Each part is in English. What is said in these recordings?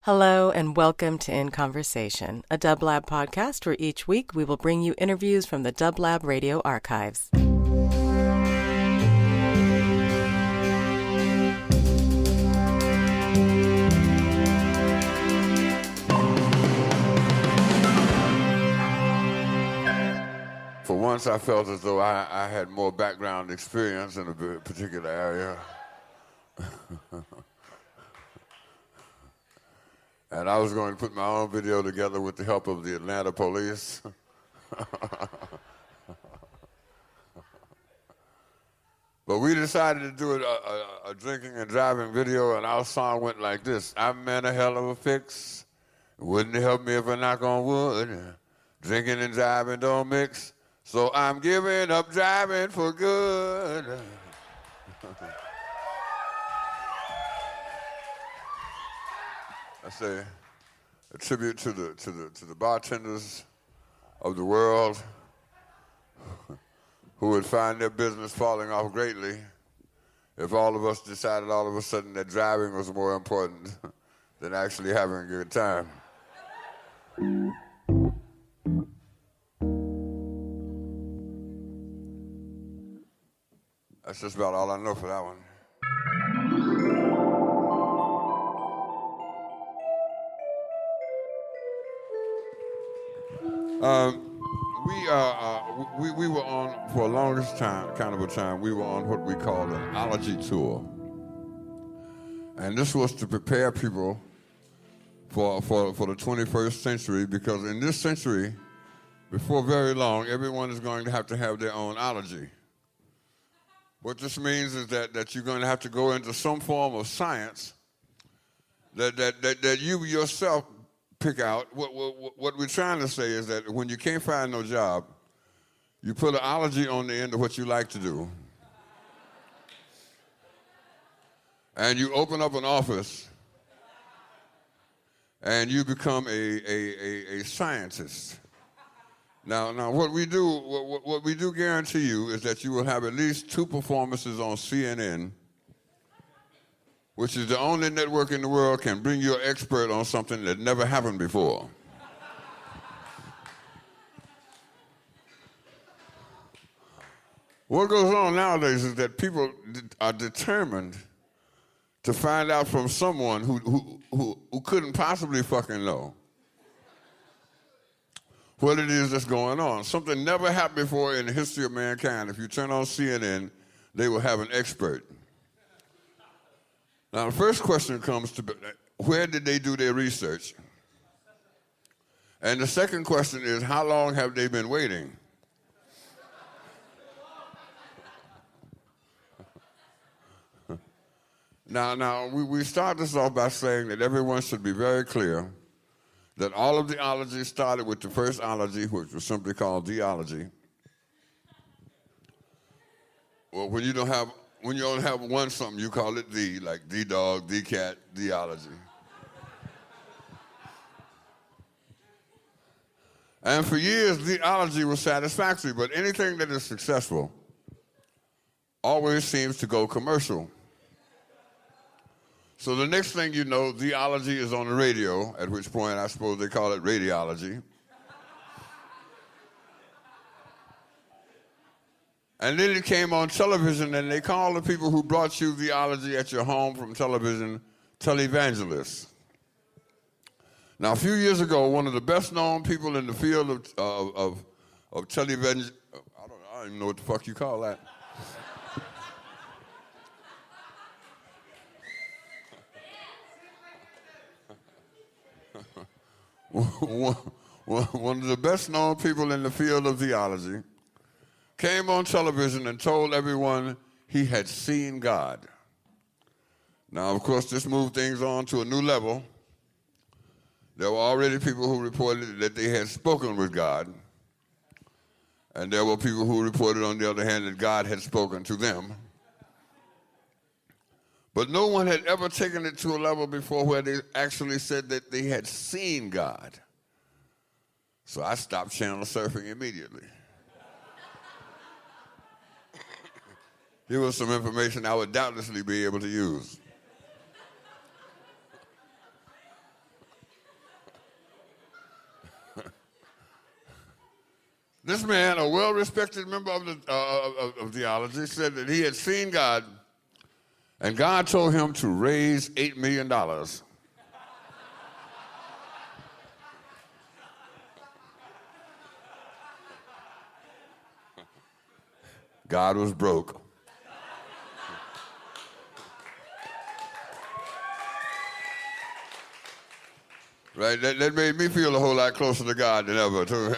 Hello and welcome to In Conversation, a dublab podcast where each week we will bring you interviews from the dublab radio archives. For once, I felt as though I had more background experience in a particular area. And I was going to put my own video together with the help of the Atlanta police. But we decided to do a drinking and driving video, and our song went like this. I'm in a hell of a fix. Wouldn't it help me if I knock on wood? Drinking and driving don't mix. So I'm giving up driving for good. I say a tribute to the bartenders of the world who would find their business falling off greatly if all of us decided all of a sudden that driving was more important than actually having a good time. That's just about all I know for that one. We were on, for a longest time, we were on what we called an Allergy Tour. And this was to prepare people for the 21st century, because in this century, before very long, everyone is going to have their own allergy. What this means is that you're going to have to go into some form of science that you yourself pick out. What we're trying to say is that when you can't find no job, you put an allergy on the end of what you like to do. And you open up an office and you become a scientist. Now, what we do guarantee you is that you will have at least 2 performances on CNN, which is the only network in the world can bring you an expert on something that never happened before. What goes on nowadays is that people are determined to find out from someone who couldn't possibly fucking know what it is that's going on. Something never happened before in the history of mankind. If you turn on CNN, they will have an expert. Now, the first question comes to, where did they do their research? And the second question is, how long have they been waiting? Now, we start this off by saying that everyone should be very clear that all of the allergies started with the first allergy, which was simply called theology. Well, when you only have one something, you call it the, like the dog, the cat, theology. And for years, theology was satisfactory, but anything that is successful always seems to go commercial. So the next thing you know, theology is on the radio, at which point I suppose they call it radiology. And then it came on television, and they called the people who brought you theology at your home from television televangelists. Now, a few years ago, one of the best-known people in the field of television, I don't even know what the fuck you call that. One of the best-known people in the field of theology came on television and told everyone he had seen God. Now, of course, this moved things on to a new level. There were already people who reported that they had spoken with God, and there were people who reported, on the other hand, that God had spoken to them. But no one had ever taken it to a level before where they actually said that they had seen God. So I stopped channel surfing immediately. Here was some information I would doubtlessly be able to use. This man, a well-respected member of theology, said that he had seen God, and God told him to raise $8 million. God was broke. Right? That made me feel a whole lot closer to God than ever, too.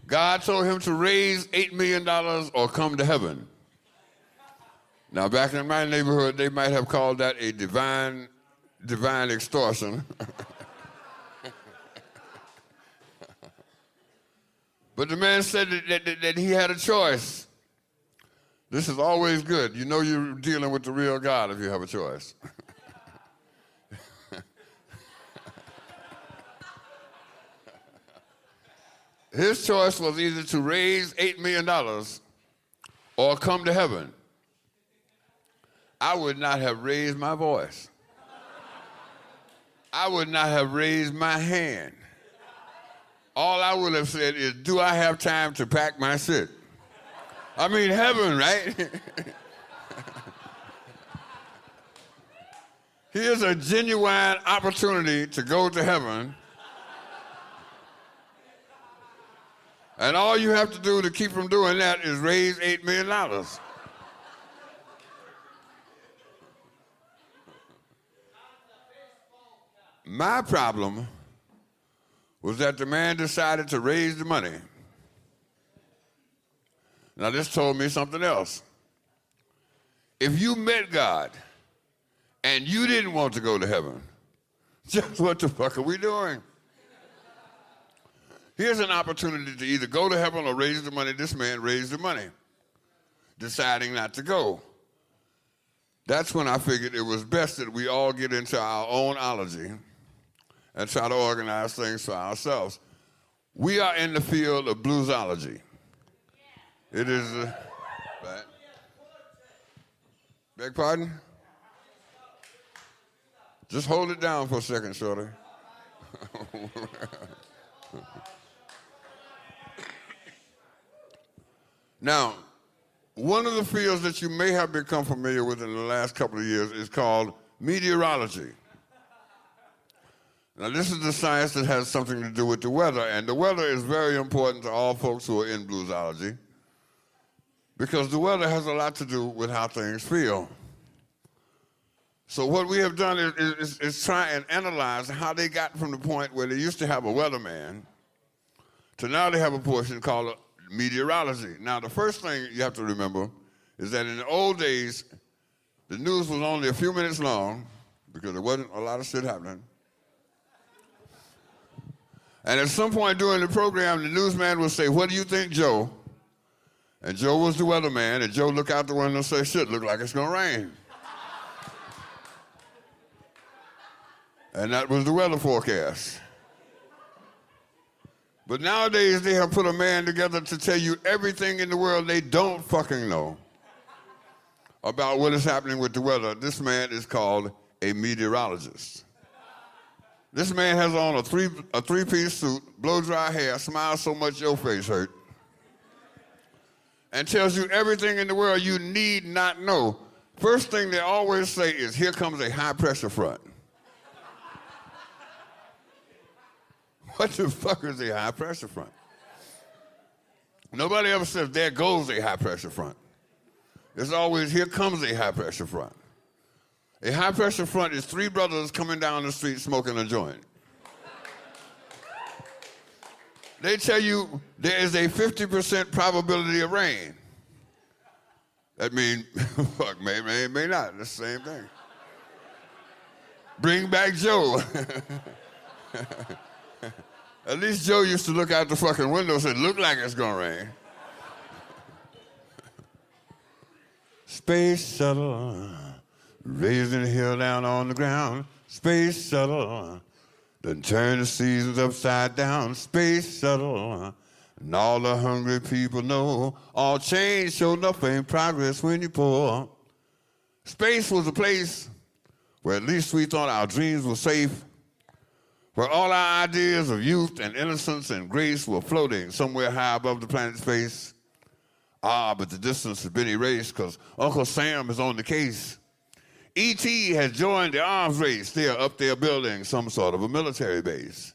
God told him to raise $8 million or come to heaven. Now, back in my neighborhood, they might have called that a divine extortion. But the man said that he had a choice. This is always good. You know you're dealing with the real God if you have a choice. His choice was either to raise $8 million or come to heaven. I would not have raised my voice. I would not have raised my hand. All I would have said is, do I have time to pack my shit? I mean, heaven, right? Here's a genuine opportunity to go to heaven. And all you have to do to keep from doing that is raise $8 million. My problem was that the man decided to raise the money. Now, this told me something else. If you met God and you didn't want to go to heaven, just what the fuck are we doing? Here's an opportunity to either go to heaven or raise the money. This man raised the money, deciding not to go. That's when I figured it was best that we all get into our own ology and try to organize things for ourselves. We are in the field of bluesology. It is, beg pardon? Just hold it down for a second, shorty. Now, one of the fields that you may have become familiar with in the last couple of years is called meteorology. Now, this is the science that has something to do with the weather, and the weather is very important to all folks who are in bluesology because the weather has a lot to do with how things feel. So what we have done is try and analyze how they got from the point where they used to have a weatherman to now they have a portion called meteorology. Now, the first thing you have to remember is that in the old days, the news was only a few minutes long because there wasn't a lot of shit happening. And at some point during the program, the newsman would say, "What do you think, Joe?" And Joe was the weatherman, and Joe looked out the window and say, "Shit, look like it's gonna rain." And that was the weather forecast. But nowadays, they have put a man together to tell you everything in the world they don't fucking know about what is happening with the weather. This man is called a meteorologist. This man has on a three-piece suit, blow-dry hair, smiles so much your face hurt, and tells you everything in the world you need not know. First thing they always say is, here comes a high-pressure front. What the fuck is a high-pressure front? Nobody ever says, there goes a high-pressure front. It's always, here comes a high-pressure front. A high-pressure front is three brothers coming down the street smoking a joint. They tell you there is a 50% probability of rain. That means, fuck, may not. That's the same thing. Bring back Joe. At least Joe used to look out the fucking window and say, look like it's gonna rain. Space shuttle, raising the hill down on the ground. Space shuttle, done turn the seasons upside down. Space shuttle, and all the hungry people know all change showed up in progress when you pour. Space was a place where at least we thought our dreams were safe, where all our ideas of youth and innocence and grace were floating somewhere high above the planet's face. But the distance has been erased because Uncle Sam is on the case. E.T. has joined the arms race. They are up there building some sort of a military base,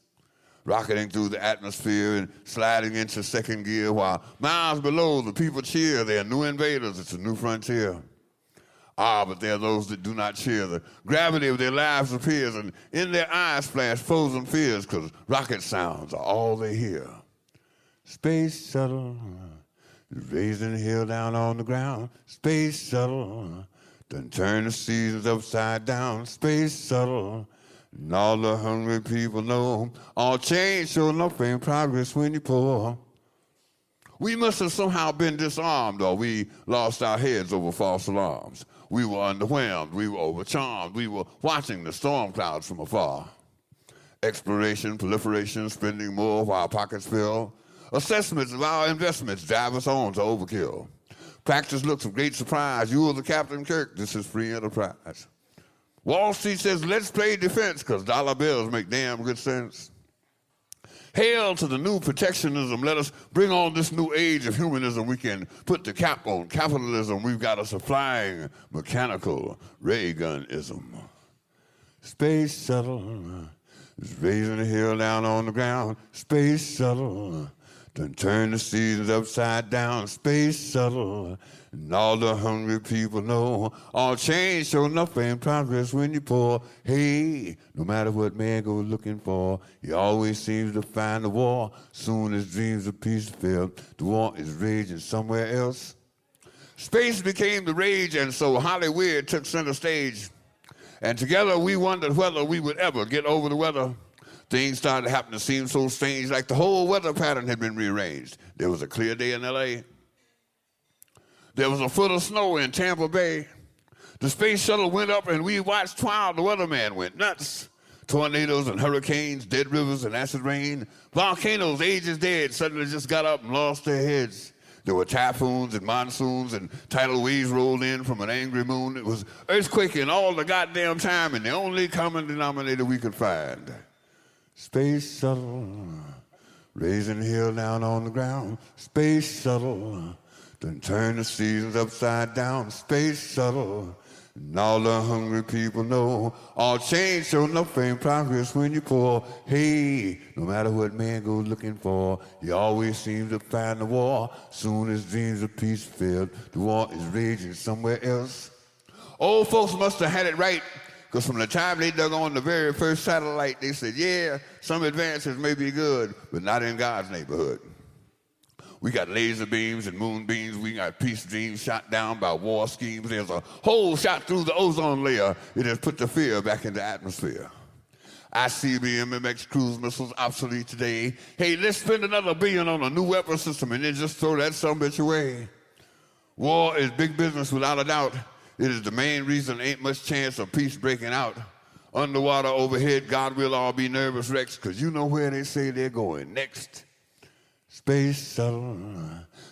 rocketing through the atmosphere and sliding into second gear while miles below the people cheer. They are new invaders. It's a new frontier. But there are those that do not cheer. The gravity of their lives appears, and in their eyes flash frozen fears because rocket sounds are all they hear. Space shuttle is raising hell down on the ground. Space shuttle done turn the seasons upside down. Space shuttle, and all the hungry people know all change show enough in progress when you pour. We must have somehow been disarmed, or we lost our heads over false alarms. We were underwhelmed, we were overcharmed, we were watching the storm clouds from afar. Exploration, proliferation, spending more while pockets fill. Assessments of our investments drive us on to overkill. Practice looks of great surprise. You are the Captain Kirk, this is free enterprise. Wall Street says, let's play defense, because dollar bills make damn good sense. Hail to the new protectionism. Let us bring on this new age of humanism. We can put the cap on capitalism. We've got us a flying mechanical ray gunism. Space shuttle is raising the hill down on the ground. Space shuttle done turn the seasons upside down. Space shuttle, and all the hungry people know all change show enough in progress when you pour. Hey, no matter what man goes looking for, he always seems to find the war. Soon as dreams of peace fail, the war is raging somewhere else. Space became the rage, and so Hollywood took center stage. And together we wondered whether we would ever get over the weather. Things started to happen that seemed so strange, like the whole weather pattern had been rearranged. There was a clear day in L.A. There was a foot of snow in Tampa Bay. The space shuttle went up, and we watched while the weatherman went nuts. Tornadoes and hurricanes, dead rivers and acid rain. Volcanoes, ages dead, suddenly just got up and lost their heads. There were typhoons and monsoons, and tidal waves rolled in from an angry moon. It was earthquaking all the goddamn time, and the only common denominator we could find. Space shuttle, raising hell down on the ground. Space shuttle, done turn the seasons upside down. Space shuttle, and all the hungry people know all change show enough in progress when you pour. Hey, no matter what man goes looking for, he always seems to find the war. Soon as dreams of peace fail, the war is raging somewhere else. Old folks must have had it right, because from the time they dug on the very first satellite, they said, yeah, some advances may be good, but not in God's neighborhood. We got laser beams and moonbeams. We got peace dreams shot down by war schemes. There's a hole shot through the ozone layer. It has put the fear back in the atmosphere. ICBM MX cruise missiles obsolete today. Hey, let's spend another $1 billion on a new weapon system and then just throw that sumbitch away. War is big business without a doubt. It is the main reason ain't much chance of peace breaking out. Underwater, overhead, God will all be nervous wrecks, because you know where they say they're going next. Space shuttle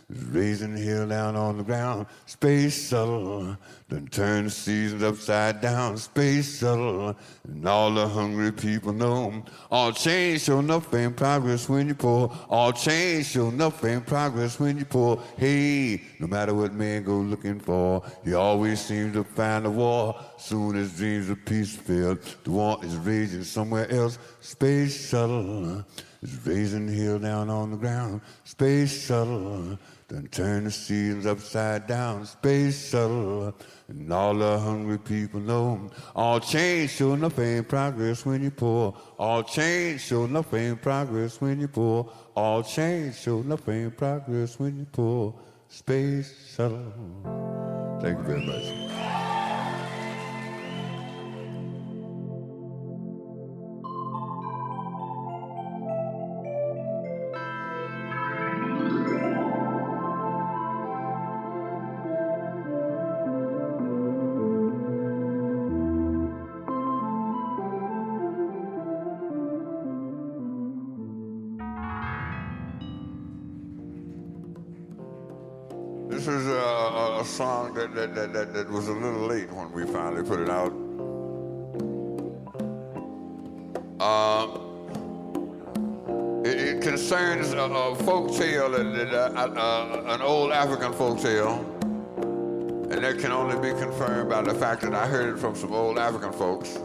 is raising hell down on the ground. Space shuttle done turn the seasons upside down. Space shuttle, and all the hungry people know all change show enough in progress when you pour. All change show enough in progress when you pour. Hey, no matter what man goes looking for, he always seems to find a war. Soon as dreams of peace fail, the war is raging somewhere else. Space shuttle is raising hell down on the ground. Space shuttle done turn the seasons upside down. Space shuttle, and all the hungry people know all change show enough in progress when you pour. All change show enough in progress when you pour. All change show enough in progress when you pour. Space shuttle. Thank you very much. This is a song that was a little late when we finally put it out. It concerns a folk tale, an old African folk tale, and that can only be confirmed by the fact that I heard it from some old African folks.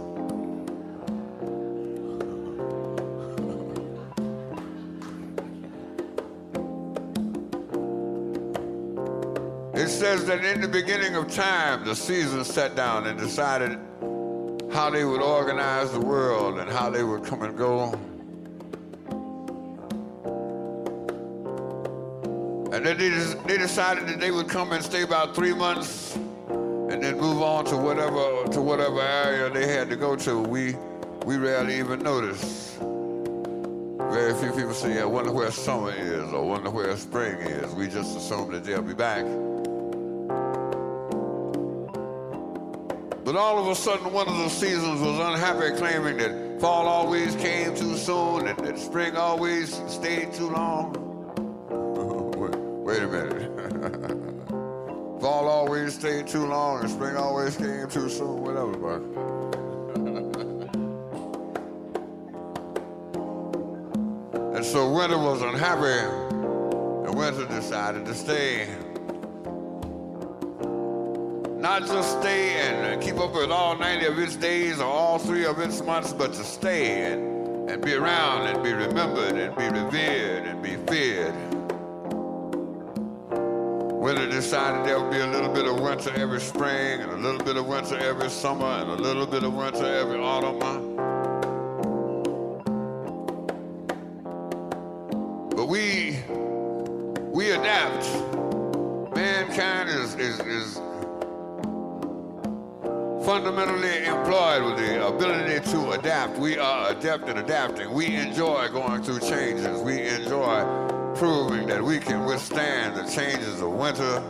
It says that in the beginning of time, the seasons sat down and decided how they would organize the world and how they would come and go. And then they decided that they would come and stay about 3 months and then move on to whatever area they had to go to. We rarely even notice. Very few people say, I wonder where summer is or wonder where spring is. We just assume that they'll be back. But all of a sudden, one of the seasons was unhappy, claiming that fall always came too soon and that spring always stayed too long. Wait a minute. Fall always stayed too long and spring always came too soon, whatever, but. And so winter was unhappy, and winter decided to stay. Not just stay and keep up with all 90 of its days or all 3 of its months, but to stay and be around and be remembered and be revered and be feared. Winter decided there would be a little bit of winter every spring and a little bit of winter every summer and a little bit of winter every autumn. But we adapt. Mankind is fundamentally employed with the ability to adapt. We are adept at adapting. We enjoy going through changes. We enjoy proving that we can withstand the changes of winter.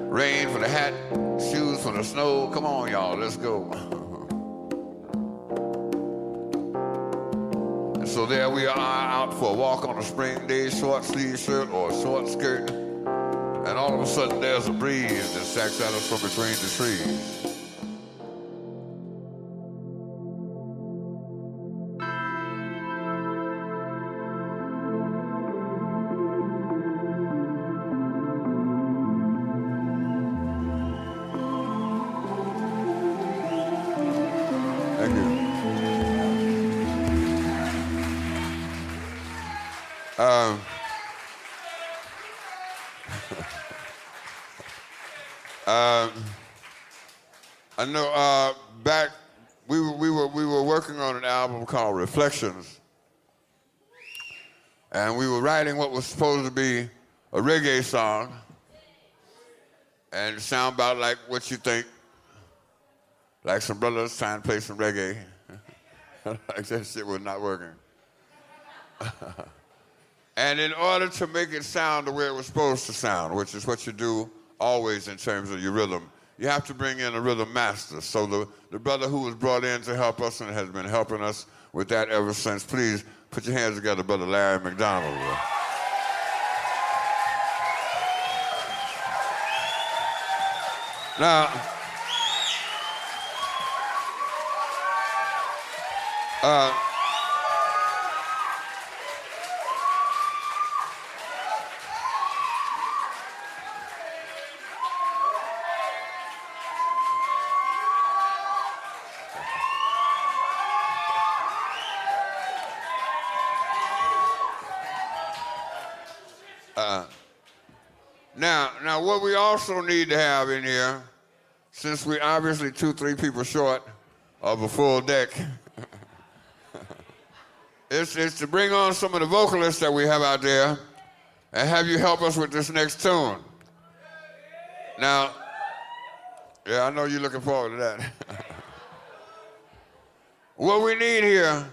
Rain for the hat, shoes for the snow. Come on, y'all, let's go. And so there we are out for a walk on a spring day, short sleeve shirt or short skirt. And all of a sudden there's a breeze that sacks at us from between the trees. Thank you. I know back we were working on an album called Reflections, and we were writing what was supposed to be a reggae song, and it sound about like what you think, like some brothers trying to play some reggae. Like that shit was not working. And in order to make it sound the way it was supposed to sound, which is what you do always in terms of your rhythm, you have to bring in a rhythm master. So the brother who was brought in to help us and has been helping us with that ever since, please put your hands together, Brother Larry McDonald. Now, Now, what we also need to have in here, since we're obviously 2-3 people short of a full deck, is to bring on some of the vocalists that we have out there and have you help us with this next tune. Now, yeah, I know you're looking forward to that. What we need here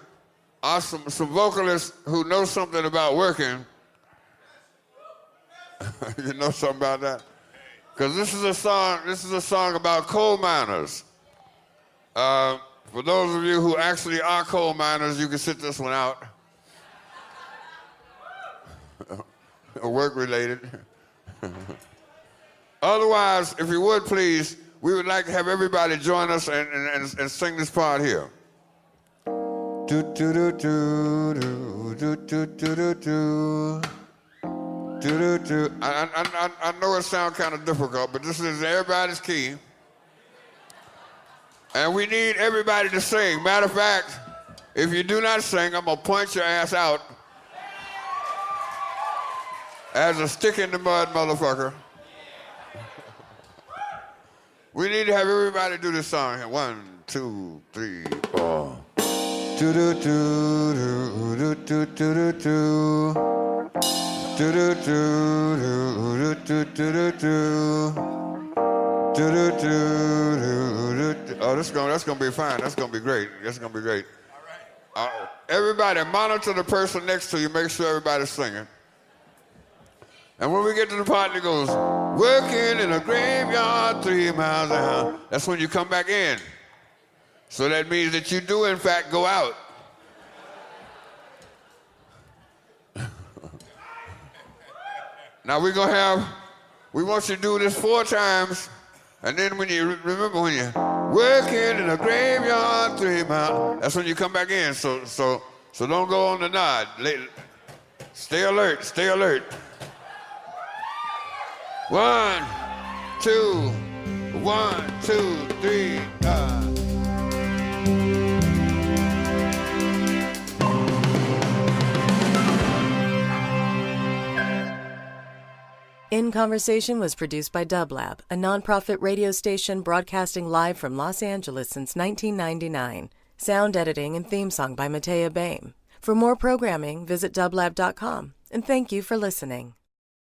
are some vocalists who know something about working. You know something about that? Because this is a song about coal miners. For those of you who actually are coal miners, you can sit this one out. Work related. Otherwise, if you would please, we would like to have everybody join us and sing this part here. I know it sounds kind of difficult, but this is everybody's key. And we need everybody to sing. Matter of fact, if you do not sing, I'm going to point your ass out as a stick in the mud motherfucker. We need to have everybody do this song here. 1, 2, 3, 4. Oh, that's gonna be fine. That's gonna be great. That's gonna be great. All right. Everybody, monitor the person next to you. Make sure everybody's singing. And when we get to the part that goes, working in a graveyard 3 miles an hour, that's when you come back in. So that means that you do, in fact, go out. Now we want you to do this 4 times, and then when you remember when you're working in a graveyard 3 miles, that's when you come back in. So don't go on the nod. Stay alert, stay alert. 1, 2, 1, 2, 3. In Conversation was produced by Dublab, a nonprofit radio station broadcasting live from Los Angeles since 1999. Sound editing and theme song by Byng. For more programming, visit dublab.com. And thank you for listening.